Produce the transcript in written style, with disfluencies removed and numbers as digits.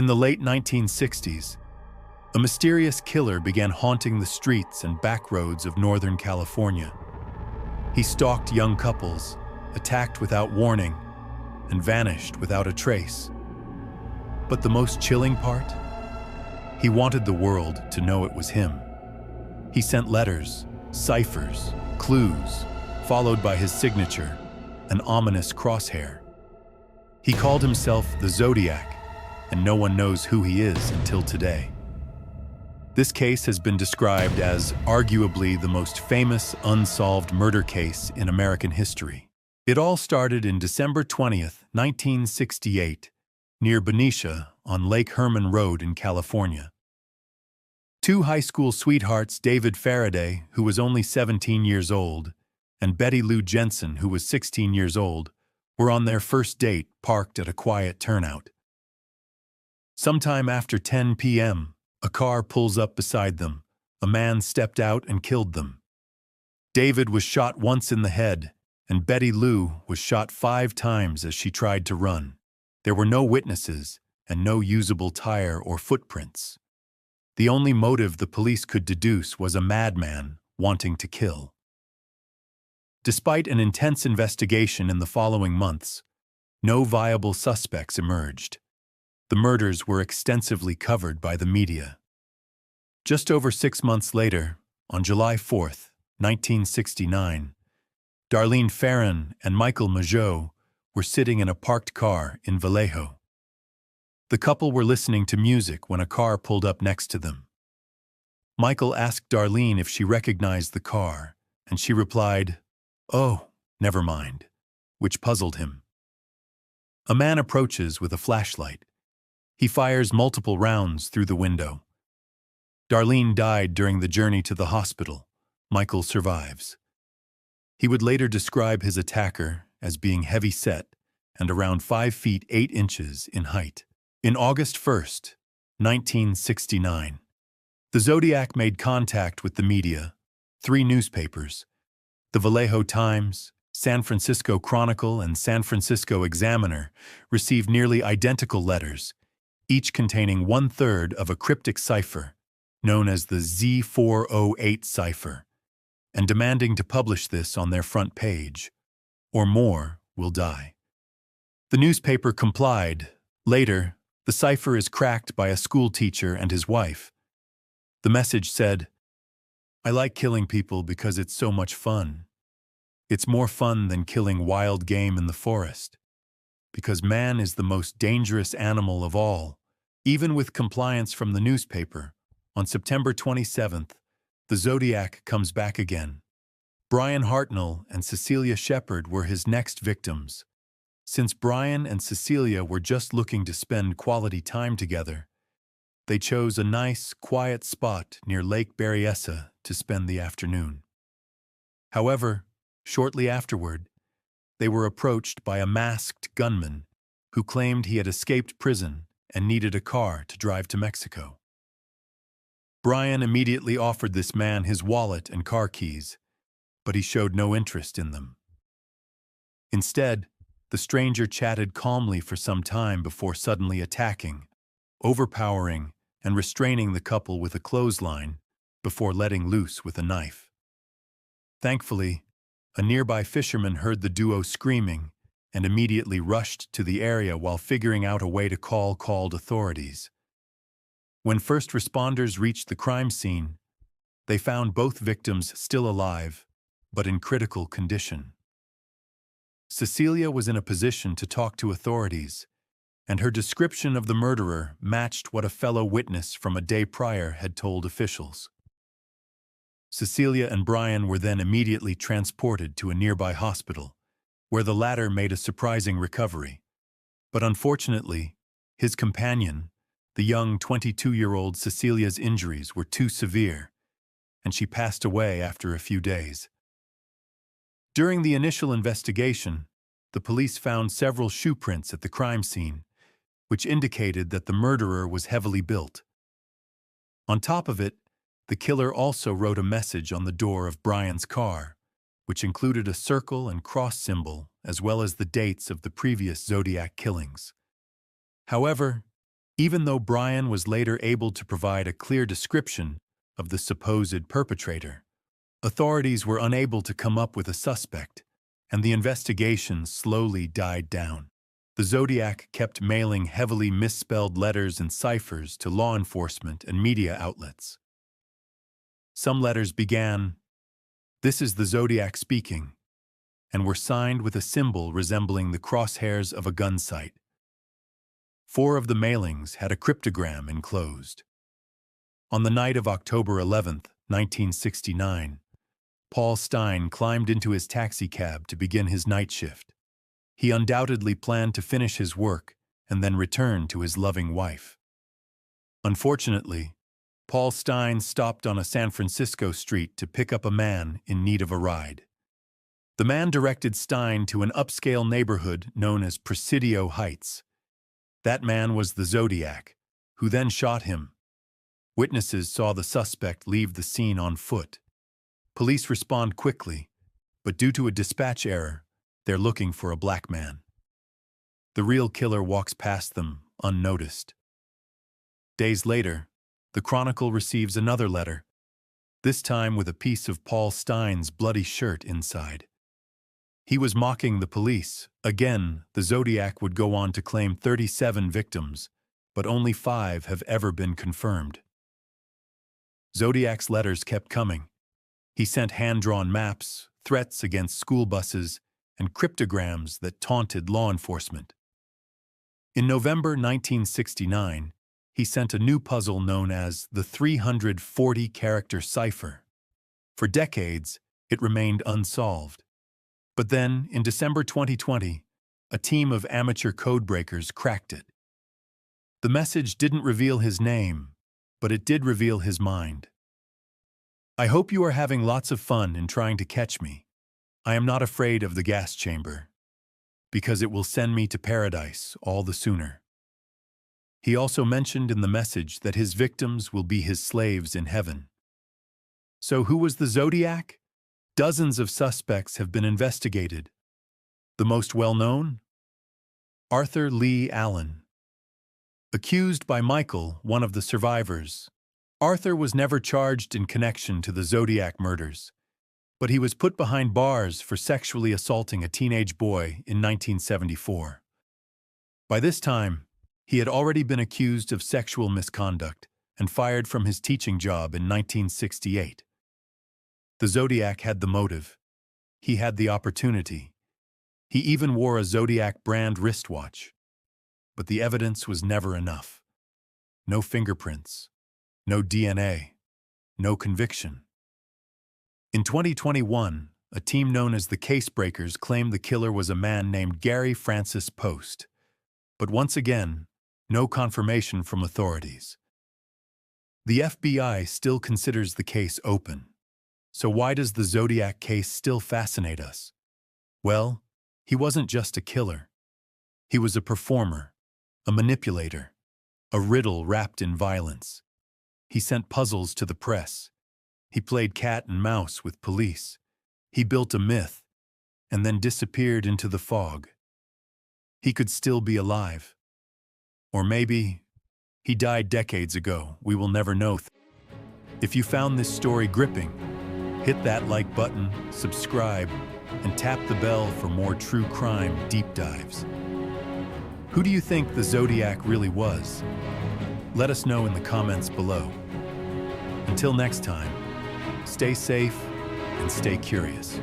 In the late 1960s, a mysterious killer began haunting the streets and back roads of Northern California. He stalked young couples, attacked without warning, and vanished without a trace. But the most chilling part? He wanted the world to know it was him. He sent letters, ciphers, clues, followed by his signature, an ominous crosshair. He called himself the Zodiac, and no one knows who he is until today. This case has been described as arguably the most famous unsolved murder case in American history. It all started in December 20th, 1968, near Berryessa on Lake Herman Road in California. Two high school sweethearts, David Faraday, who was only 17 years old, and Betty Lou Jensen, who was 16 years old, were on their first date parked at a quiet turnout. Sometime after 10 p.m., a car pulls up beside them. A man stepped out and killed them. David was shot once in the head, and Betty Lou was shot 5 times as she tried to run. There were no witnesses and no usable tire or footprints. The only motive the police could deduce was a madman wanting to kill. Despite an intense investigation in the following months, no viable suspects emerged. The murders were extensively covered by the media. Just over 6 months later, on July 4th, 1969, Darlene Ferrin and Michael Mageau were sitting in a parked car in Vallejo. The couple were listening to music when a car pulled up next to them. Michael asked Darlene if she recognized the car, and she replied, "Oh, never mind," which puzzled him. A man approaches with a flashlight. He fires multiple rounds through the window. Darlene died during the journey to the hospital. Michael survives. He would later describe his attacker as being heavy-set and around 5 feet 8 inches in height. In August 1st, 1969, the Zodiac made contact with the media. 3 newspapers, the Vallejo Times, San Francisco Chronicle, and San Francisco Examiner, received nearly identical letters, each containing 1/3 of a cryptic cipher, known as the Z408 cipher, and demanding to publish this on their front page, or more will die. The newspaper complied. Later, the cipher is cracked by a school teacher and his wife. The message said, "I like killing people because it's so much fun. It's more fun than killing wild game in the forest. Because man is the most dangerous animal of all." Even with compliance from the newspaper, on September 27th, the Zodiac comes back again. Brian Hartnell and Cecilia Shepard were his next victims. Since Brian and Cecilia were just looking to spend quality time together, they chose a nice, quiet spot near Lake Berryessa to spend the afternoon. However, shortly afterward, they were approached by a masked gunman who claimed he had escaped prison and needed a car to drive to Mexico. Brian immediately offered this man his wallet and car keys, but he showed no interest in them. Instead, the stranger chatted calmly for some time before suddenly attacking, overpowering, and restraining the couple with a clothesline before letting loose with a knife. Thankfully, a nearby fisherman heard the duo screaming and immediately rushed to the area while figuring out a way to called authorities. When first responders reached the crime scene, they found both victims still alive, but in critical condition. Cecilia was in a position to talk to authorities, and her description of the murderer matched what a fellow witness from a day prior had told officials. Cecilia and Brian were then immediately transported to a nearby hospital, where the latter made a surprising recovery. But unfortunately, his companion, the young 22-year-old Cecilia's injuries were too severe, and she passed away after a few days. During the initial investigation, the police found several shoe prints at the crime scene, which indicated that the murderer was heavily built. On top of it, the killer also wrote a message on the door of Brian's car, which included a circle and cross symbol as well as the dates of the previous Zodiac killings. However, Even though Brian was later able to provide a clear description of the supposed perpetrator, authorities were unable to come up with a suspect, and the investigation slowly died down. The Zodiac kept mailing heavily misspelled letters and ciphers to law enforcement and media outlets. Some letters began, "This is the Zodiac speaking," and were signed with a symbol resembling the crosshairs of a gun sight. 4 of the mailings had a cryptogram enclosed. On the night of October 11, 1969, Paul Stine climbed into his taxicab to begin his night shift. He undoubtedly planned to finish his work and then return to his loving wife. Unfortunately, Paul Stine stopped on a San Francisco street to pick up a man in need of a ride. The man directed Stine to an upscale neighborhood known as Presidio Heights. That man was the Zodiac, who then shot him. Witnesses saw the suspect leave the scene on foot. Police respond quickly, but due to a dispatch error, they're looking for a black man. The real killer walks past them, unnoticed. Days later, the Chronicle receives another letter, this time with a piece of Paul Stine's bloody shirt inside. He was mocking the police. Again, the Zodiac would go on to claim 37 victims, but only 5 have ever been confirmed. Zodiac's letters kept coming. He sent hand-drawn maps, threats against school buses, and cryptograms that taunted law enforcement. In November 1969, he sent a new puzzle known as the 340-character cipher. For decades, it remained unsolved. But then, in December 2020, a team of amateur codebreakers cracked it. The message didn't reveal his name, but it did reveal his mind. "I hope you are having lots of fun in trying to catch me. I am not afraid of the gas chamber, because it will send me to paradise all the sooner." He also mentioned in the message that his victims will be his slaves in heaven. So who was the Zodiac? Dozens of suspects have been investigated. The most well-known? Arthur Lee Allen. Accused by Michael, one of the survivors, Arthur was never charged in connection to the Zodiac murders, but he was put behind bars for sexually assaulting a teenage boy in 1974. By this time, he had already been accused of sexual misconduct and fired from his teaching job in 1968. The Zodiac had the motive. He had the opportunity. He even wore a Zodiac brand wristwatch. But the evidence was never enough. No fingerprints, no DNA, no conviction. In 2021, a team known as the Casebreakers claimed the killer was a man named Gary Francis Post. But once again, no confirmation from authorities. The FBI still considers the case open. So why does the Zodiac case still fascinate us? Well, he wasn't just a killer. He was a performer, a manipulator, a riddle wrapped in violence. He sent puzzles to the press. He played cat and mouse with police. He built a myth and then disappeared into the fog. He could still be alive. Or maybe he died decades ago. We will never know. If you found this story gripping, hit that like button, subscribe, and tap the bell for more true crime deep dives. Who do you think the Zodiac really was? Let us know in the comments below. Until next time, stay safe and stay curious.